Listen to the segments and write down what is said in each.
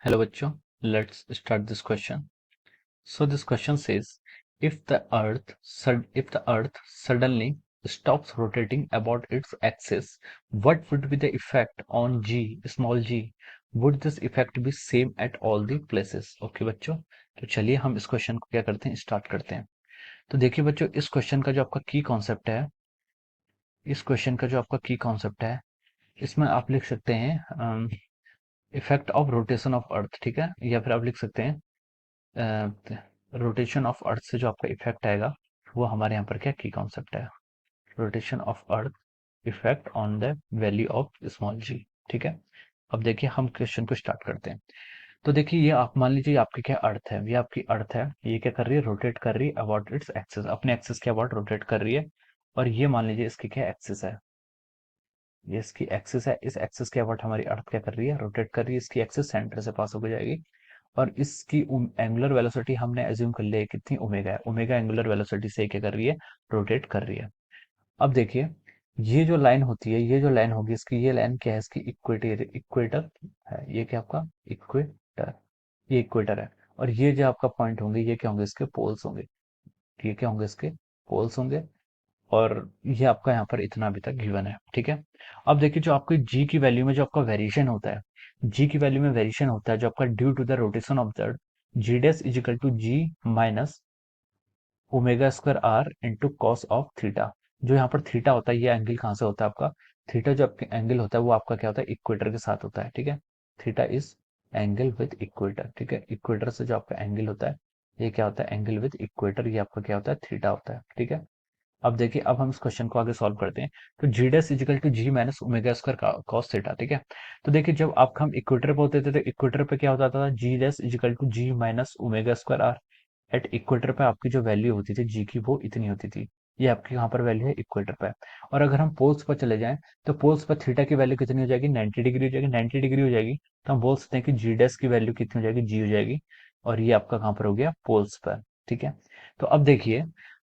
Hello बच्चों, let's start this question. So this question says, if the earth suddenly stops rotating about its axis, what would be the effect on small g? Would this effect be same at all the places? Okay बच्चों, तो चलिए हम इस question को क्या करते हैं, start करते हैं। तो देखिए बच्चों, इस क्वेश्चन का जो आपका की कॉन्सेप्ट है, इसमें आप लिख सकते हैं इफेक्ट ऑफ रोटेशन ऑफ अर्थ, ठीक है, या फिर आप लिख सकते हैं रोटेशन ऑफ अर्थ से जो आपका इफेक्ट आएगा वो हमारे यहाँ पर क्या की कॉन्सेप्ट है, rotation of earth effect on the value of small g. ठीक है, अब देखिए हम क्वेश्चन को स्टार्ट करते हैं। तो देखिए ये आप मान लीजिए आपकी क्या अर्थ है, ये आपकी अर्थ है, ये क्या कर रही है, रोटेट कर रही है अबाउट इट्स एक्सिस, अपने एक्सिस के अबाउट रोटेट कर रही है। और ये मान लीजिए इसकी क्या एक्सिस है, ये इसकी एक्सिस है, इस एक्सिस के अबाउट हमारी अर्थ क्या कर रही है, रोटेट कर रही है। इसकी एक्सिस सेंटर से पास होकर जाएगी और इसकी एंगुलर वेलोसिटी हमने एज्यूम कर लिया है कितनी, ओमेगा है। ओमेगा एंगुलर वेलोसिटी से क्या कर रही है, रोटेट कर रही है। अब देखिए ये जो लाइन होती है, ये जो लाइन होगी इसकी, ये लाइन क्या है, इसकी इक्वेटर इक्वेटर है। ये क्या आपका इक्वेटर, ये इक्वेटर है। और ये जो आपका पॉइंट होंगे ये क्या होंगे, इसके पोल्स होंगे। ये क्या होंगे, इसके पोल्स होंगे। और ये आपका यहाँ पर इतना अभी तक गिवन है। ठीक है, अब देखिए जो आपकी जी की वैल्यू में जो आपका वेरिएशन होता है, जी की वैल्यू में वेरिएशन होता है जो आपका due to the rotation of the G dash is equal to ji minus omega square R into cos of theta. जो यहाँ पर थीटा होता है, ये एंगल कहाँ से होता है आपका, थीटा जो आपका एंगल होता है वो आपका क्या होता है, इक्वेटर के साथ होता है। ठीक है, theta is angle with equator. ठीक है, इक्वेटर से जो आपका एंगल होता है ये क्या होता है, एंगल विद इक्वेटर, ये आपका क्या होता है, थीटा होता है। ठीक है, अब देखिए अब हम इस क्वेश्चन को आगे सॉल्व करते हैं। तो g dash is equal to ji minus omega square cos theta. ठीक है, तो देखिए जब आप हम इक्वेटर पे होते थे तो इक्वेटर पे क्या होता था, g dash is equal to ji minus omega square r. At equator पे आपकी जो वैल्यू होती थी जी की वो इतनी होती थी। ये आपकी यहाँ पर वैल्यू है इक्वेटर पे। और अगर हम पोल्स पर चले जाएं तो पोल्स पर थीटा की वैल्यू कितनी हो जाएगी, 90 डिग्री हो जाएगी। 90 डिग्री हो जाएगी तो हम बोल सकते हैं कि जी डैश की वैल्यू कितनी हो जाएगी, जी हो जाएगी। और ये आपका कहाँ पर हो गया, पोल्स पर। ठीक है, तो अब देखिए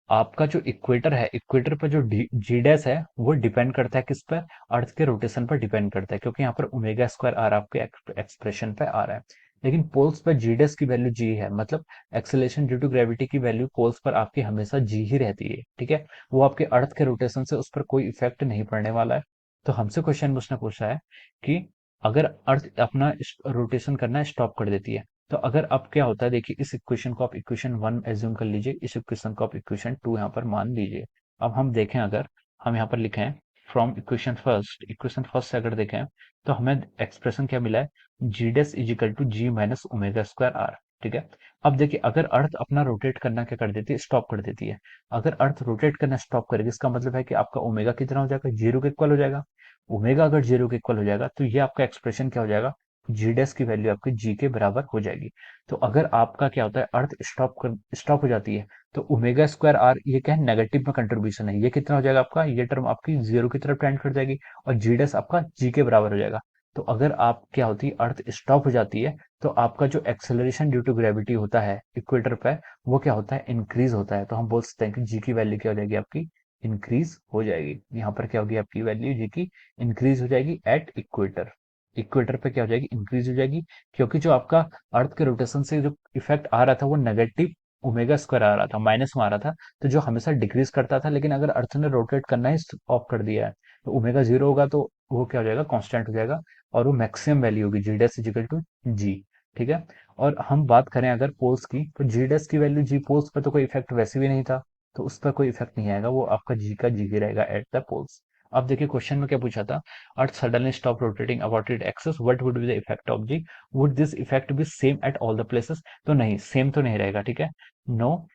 आपका जो इक्वेटर है, इक्वेटर पर जो जी डैश है वो डिपेंड करता है किस पर, अर्थ के रोटेशन पर डिपेंड करता है, क्योंकि यहाँ पर ओमेगा स्क्वायर आर आपके एक्सप्रेशन पे आ रहा है। लेकिन पोल्स पर जी डैश की वैल्यू जी है, मतलब एक्सेलरेशन ड्यू टू ग्रेविटी की वैल्यू पोल्स पर आपकी हमेशा जी ही रहती है। ठीक है, वो आपके अर्थ के रोटेशन से उस पर कोई इफेक्ट नहीं पड़ने वाला है। तो हमसे क्वेश्चन उसने पूछा है कि अगर अर्थ अपना रोटेशन करना स्टॉप कर देती है तो अगर अब क्या होता है, देखिए इस इक्वेशन को आप इक्वेशन 1 एज्यूम कर लीजिए, इस इक्वेशन को आप इक्वेशन 2 यहाँ पर मान लीजिए। अब हम देखें, अगर हम यहाँ पर लिखें फ्रॉम इक्वेशन फर्स्ट से अगर देखें तो हमें एक्सप्रेशन क्या मिला है, g dash is equal to ji minus omega square r. ठीक है, अब देखिए अगर अर्थ अपना रोटेट करना क्या कर देती है, स्टॉप कर देती है। अगर अर्थ रोटेट करना स्टॉप करेगी इसका मतलब है कि आपका ओमेगा कितना हो जाएगा, जीरो के इक्वल हो जाएगा। ओमेगा अगर जीरो के इक्वल हो जाएगा तो ये आपका एक्सप्रेशन क्या हो जाएगा, जी डैश की वैल्यू आपकी जी के बराबर हो जाएगी। तो अगर आपका क्या होता है, अर्थ स्टॉप हो जाती है तो ओमेगा स्क्वायर आर ये क्या है, नेगेटिव में कंट्रीब्यूशन है, ये कितना हो जाएगा आपका, ये टर्म आपकी जीरो की तरफ टेंड कर जाएगी और जी डैश आपका जी के बराबर हो जाएगा। तो अगर आप क्या होती है, अर्थ स्टॉप हो जाती है तो आपका जो एक्सेलरेशन ड्यू टू ग्रेविटी होता है इक्वेटर पे, वो क्या होता है, इंक्रीज होता है। तो हम बोल सकते हैं कि जी की वैल्यू क्या हो जाएगी आपकी, इंक्रीज हो जाएगी। यहाँ पर क्या होगी आपकी वैल्यू जी की, इंक्रीज हो जाएगी एट इक्वेटर। इक्वेटर पे क्या हो जाएगी, इंक्रीज हो जाएगी, क्योंकि जो आपका अर्थ के रोटेशन से जो इफेक्ट आ रहा था वो नेगेटिव ओमेगा स्क्वायर आ रहा था, माइनस में आ रहा था, तो जो हमेशा डिक्रीज करता था। लेकिन अगर अर्थ ने रोटेट करना ही ऑफ कर दिया है तो ओमेगा जीरो होगा, तो वो क्या हो जाएगा, कांस्टेंट हो जाएगा। और वो मैक्सिमम वैल्यू होगी जी डैश इजिकल टू जी। ठीक है, और हम बात करें अगर पोल्स की, तो जी डैश की वैल्यू जी, पोल्स पर तो कोई इफेक्ट वैसे भी नहीं था, तो उस पर कोई इफेक्ट नहीं आएगा, वो आपका जी का जी ही रहेगा एट द पोल्स। अब देखिए क्वेश्चन में क्या पूछा था, earth suddenly stop rotating about it axis, what would be the effect of g, would this effect be same at all the places. तो नहीं, सेम तो नहीं रहेगा। ठीक है, no,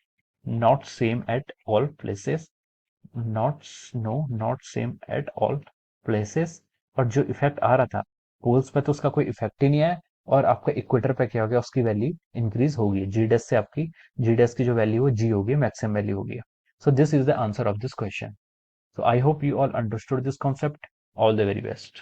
not same at all places, not, no not same at all places. और जो effect आ रहा था पोल्स पे तो उसका कोई इफेक्ट ही नहीं है। और आपका इक्वेटर पे क्या हो गया, उसकी वैल्यू इंक्रीज होगी, जी डैश से आपकी जी डैश की जो वैल्यू है जी होगी, मैक्सिमम वैल्यू होगी। So this is the answer of this question. So I hope you all understood this concept. All the very best.